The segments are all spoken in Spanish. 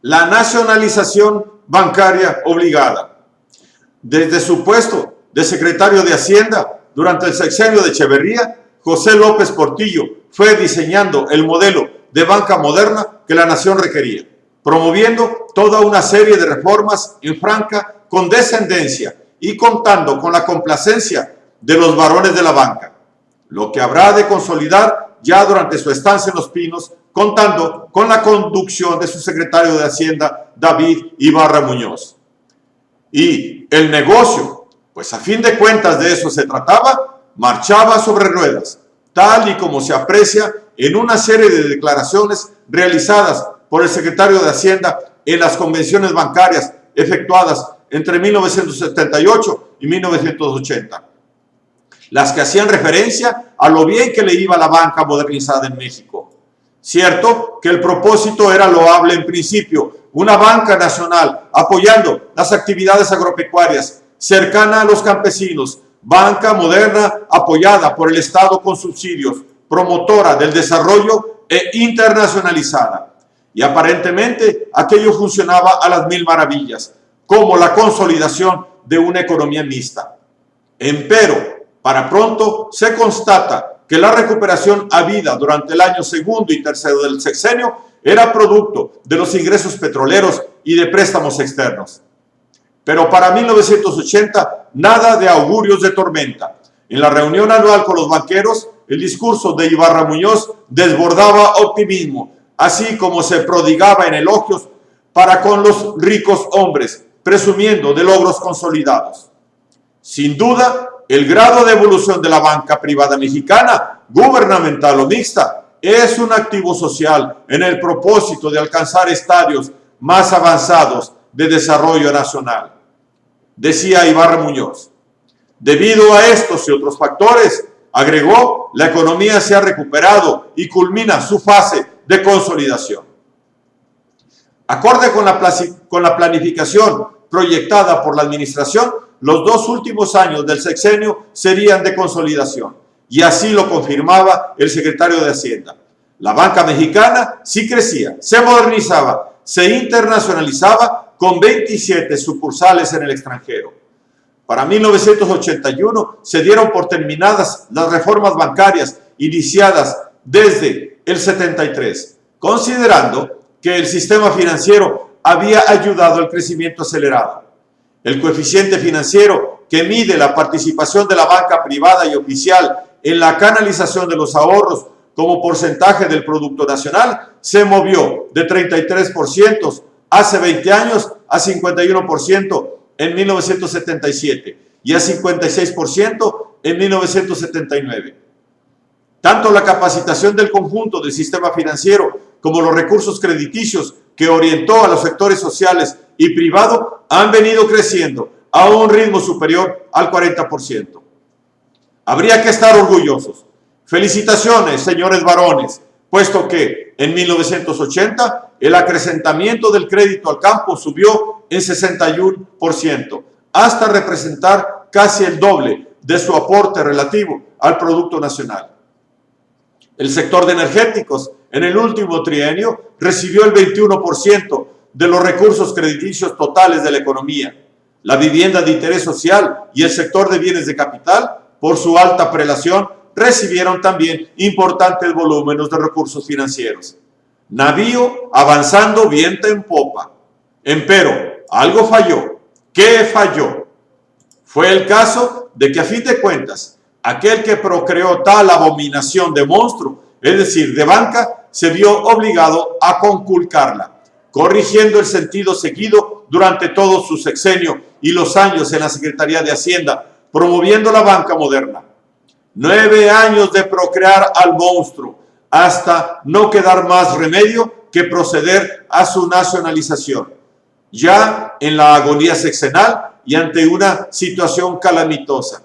la nacionalización bancaria obligada. Desde su puesto de secretario de Hacienda durante el sexenio de Echeverría, José López Portillo fue diseñando el modelo de banca moderna que la nación requería, promoviendo toda una serie de reformas en franca condescendencia y contando con la complacencia de los varones de la banca, lo que habrá de consolidar ya durante su estancia en Los Pinos, contando con la conducción de su secretario de Hacienda, David Ibarra Muñoz. Y el negocio, pues a fin de cuentas de eso se trataba, marchaba sobre ruedas, tal y como se aprecia en una serie de declaraciones realizadas por el secretario de Hacienda en las convenciones bancarias efectuadas entre 1978 y 1980, las que hacían referencia a lo bien que le iba a la banca modernizada en México. Cierto que el propósito era loable en principio, una banca nacional apoyando las actividades agropecuarias, cercana a los campesinos, banca moderna apoyada por el Estado con subsidios, promotora del desarrollo e internacionalizada. Y aparentemente aquello funcionaba a las mil maravillas, como la consolidación de una economía mixta. Empero, para pronto se constata que la recuperación habida durante el año segundo y tercero del sexenio era producto de los ingresos petroleros y de préstamos externos. Pero para 1980, nada de augurios de tormenta. En la reunión anual con los banqueros, el discurso de Ibarra Muñoz desbordaba optimismo, así como se prodigaba en elogios para con los ricos hombres, presumiendo de logros consolidados. Sin duda, el grado de evolución de la banca privada mexicana, gubernamental o mixta, es un activo social en el propósito de alcanzar estadios más avanzados de desarrollo nacional. Decía Ibarra Muñoz, debido a estos y otros factores, agregó, la economía se ha recuperado y culmina su fase de consolidación. Acorde con la planificación proyectada por la administración, los 2 últimos años del sexenio serían de consolidación, y así lo confirmaba el secretario de Hacienda. La banca mexicana sí crecía, se modernizaba, se internacionalizaba con 27 sucursales en el extranjero. Para 1981 se dieron por terminadas las reformas bancarias iniciadas desde el 73, considerando que el sistema financiero había ayudado al crecimiento acelerado. El coeficiente financiero que mide la participación de la banca privada y oficial en la canalización de los ahorros como porcentaje del Producto Nacional se movió de 33% hace 20 años a 51% en 1977 y a 56% en 1979. Tanto la capacitación del conjunto del sistema financiero como los recursos crediticios que orientó a los sectores sociales y privado han venido creciendo a un ritmo superior al 40%. Habría que estar orgullosos. Felicitaciones, señores varones, puesto que en 1980 el acrecentamiento del crédito al campo subió en 61%, hasta representar casi el doble de su aporte relativo al Producto Nacional. El sector de energéticos en el último trienio recibió el 21% de los recursos crediticios totales de la economía. La vivienda de interés social y el sector de bienes de capital, por su alta prelación, recibieron también importantes volúmenes de recursos financieros. Navío avanzando viento en popa. Empero, algo falló. ¿Qué falló? Fue el caso de que a fin de cuentas, aquel que procreó tal abominación de monstruo, es decir, de banca, se vio obligado a conculcarla, corrigiendo el sentido seguido durante todo su sexenio y los años en la Secretaría de Hacienda, promoviendo la banca moderna. 9 años de procrear al monstruo, hasta no quedar más remedio que proceder a su nacionalización, ya en la agonía sexenal y ante una situación calamitosa.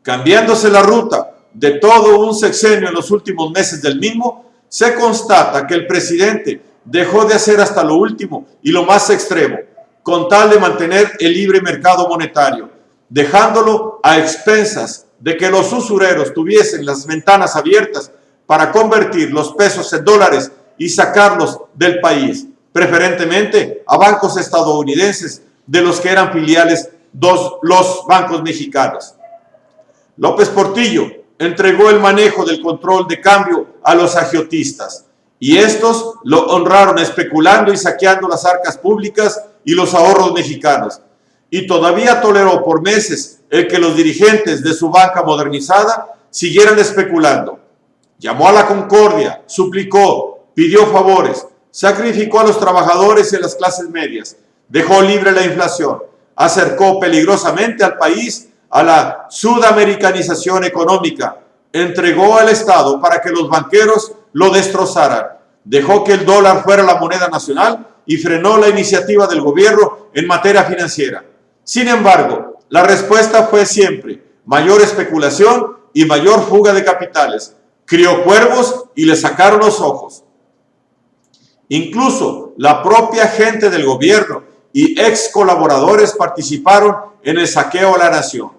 Cambiándose la ruta de todo un sexenio en los últimos meses del mismo, se constata que el presidente dejó de hacer hasta lo último y lo más extremo, con tal de mantener el libre mercado monetario, dejándolo a expensas de que los usureros tuviesen las ventanas abiertas para convertir los pesos en dólares y sacarlos del país, preferentemente a bancos estadounidenses de los que eran filiales los bancos mexicanos. López Portillo entregó el manejo del control de cambio a los agiotistas y estos lo honraron especulando y saqueando las arcas públicas y los ahorros mexicanos. Y todavía toleró por meses el que los dirigentes de su banca modernizada siguieran especulando. Llamó a la concordia, suplicó, pidió favores, sacrificó a los trabajadores y a las clases medias, dejó libre la inflación, acercó peligrosamente al país a la sudamericanización económica, entregó al Estado para que los banqueros lo destrozaran, dejó que el dólar fuera la moneda nacional y frenó la iniciativa del gobierno en materia financiera. Sin embargo, la respuesta fue siempre mayor especulación y mayor fuga de capitales. Crió cuervos y le sacaron los ojos. Incluso la propia gente del gobierno y ex colaboradores participaron en el saqueo a la nación.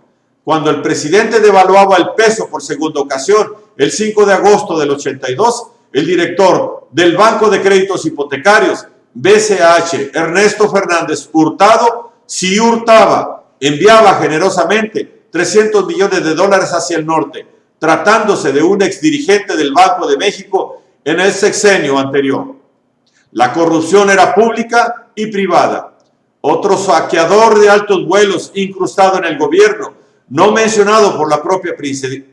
Cuando el presidente devaluaba el peso por segunda ocasión, el 5 de agosto del 82, el director del Banco de Créditos Hipotecarios, BCH, Ernesto Fernández Hurtado, sí hurtaba, enviaba generosamente 300 millones de dólares hacia el norte, tratándose de un exdirigente del Banco de México en el sexenio anterior. La corrupción era pública y privada. Otro saqueador de altos vuelos incrustado en el gobierno, no mencionado por la propia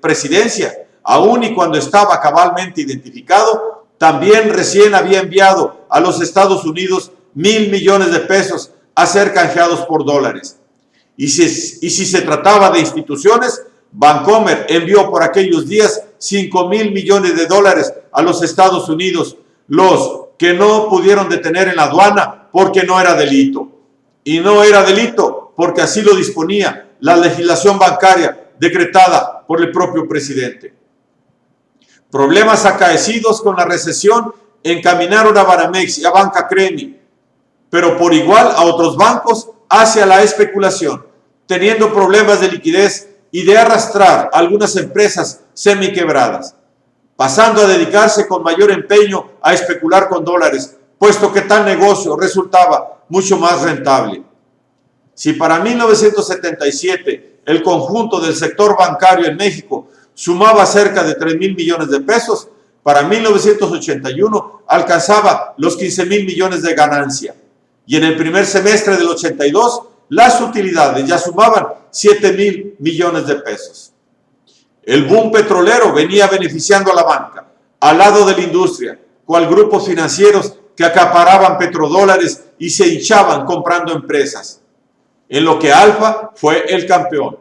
presidencia, aun y cuando estaba cabalmente identificado, también recién había enviado a los Estados Unidos 1,000 millones de pesos a ser canjeados por dólares. Y si se trataba de instituciones, Bancomer envió por aquellos días 5,000 millones de dólares a los Estados Unidos, los que no pudieron detener en la aduana porque no era delito. Y no era delito porque así lo disponía la legislación bancaria decretada por el propio presidente. Problemas acaecidos con la recesión encaminaron a Banamex y a Banca Cremi, pero por igual a otros bancos hacia la especulación, teniendo problemas de liquidez y de arrastrar algunas empresas semiquebradas, pasando a dedicarse con mayor empeño a especular con dólares, puesto que tal negocio resultaba mucho más rentable. Si para 1977 el conjunto del sector bancario en México sumaba cerca de 3,000 millones de pesos, para 1981 alcanzaba los 15,000 millones de ganancia. Y en el primer semestre del 82, las utilidades ya sumaban 7,000 millones de pesos. El boom petrolero venía beneficiando a la banca, al lado de la industria, cual grupos financieros que acaparaban petrodólares y se hinchaban comprando empresas. En lo que Alfa fue el campeón.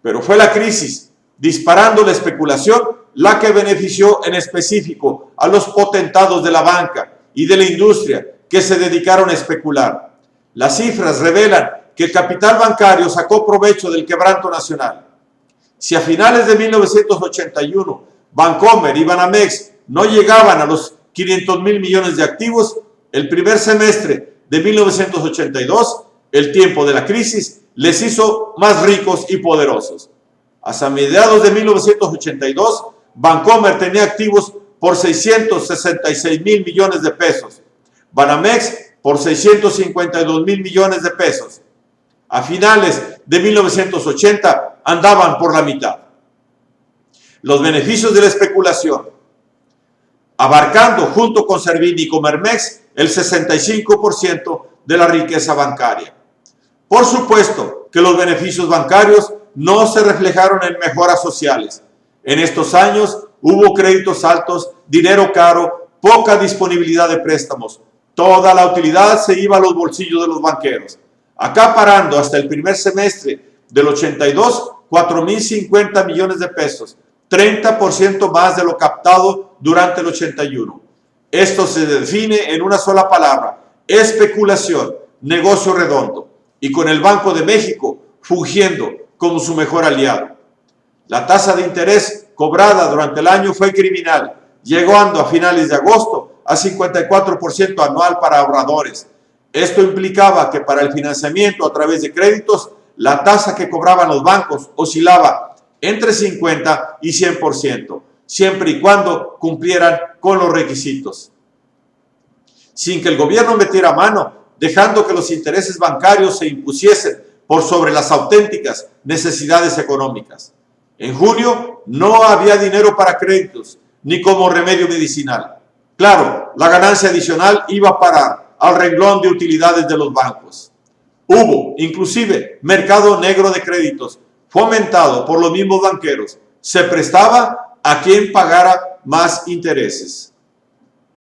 Pero fue la crisis, disparando la especulación, la que benefició en específico a los potentados de la banca y de la industria que se dedicaron a especular. Las cifras revelan que el capital bancario sacó provecho del quebranto nacional. Si a finales de 1981 Bancomer y Banamex no llegaban a los 500,000 millones de activos, el primer semestre de 1982, el tiempo de la crisis, les hizo más ricos y poderosos. Hasta mediados de 1982, Bancomer tenía activos por 666,000 millones de pesos, Banamex por 652,000 millones de pesos. A finales de 1980 andaban por la mitad. Los beneficios de la especulación, abarcando junto con Servini y Comermex el 65% de la riqueza bancaria. Por supuesto que los beneficios bancarios no se reflejaron en mejoras sociales. En estos años hubo créditos altos, dinero caro, poca disponibilidad de préstamos. Toda la utilidad se iba a los bolsillos de los banqueros, acaparando hasta el primer semestre del 82 4,050 millones de pesos, 30% más de lo captado durante el 81. Esto se define en una sola palabra: especulación, negocio redondo, y con el Banco de México fungiendo como su mejor aliado. La tasa de interés cobrada durante el año fue criminal, llegando a finales de agosto a 54% anual para ahorradores. Esto implicaba que para el financiamiento a través de créditos, la tasa que cobraban los bancos oscilaba entre 50 y 100%, siempre y cuando cumplieran con los requisitos. sin que el gobierno metiera mano, dejando que los intereses bancarios se impusiesen por sobre las auténticas necesidades económicas. En junio no había dinero para créditos, ni como remedio medicinal. Claro, la ganancia adicional iba a parar al renglón de utilidades de los bancos. Hubo, inclusive, mercado negro de créditos, fomentado por los mismos banqueros. Se prestaba a quien pagara más intereses.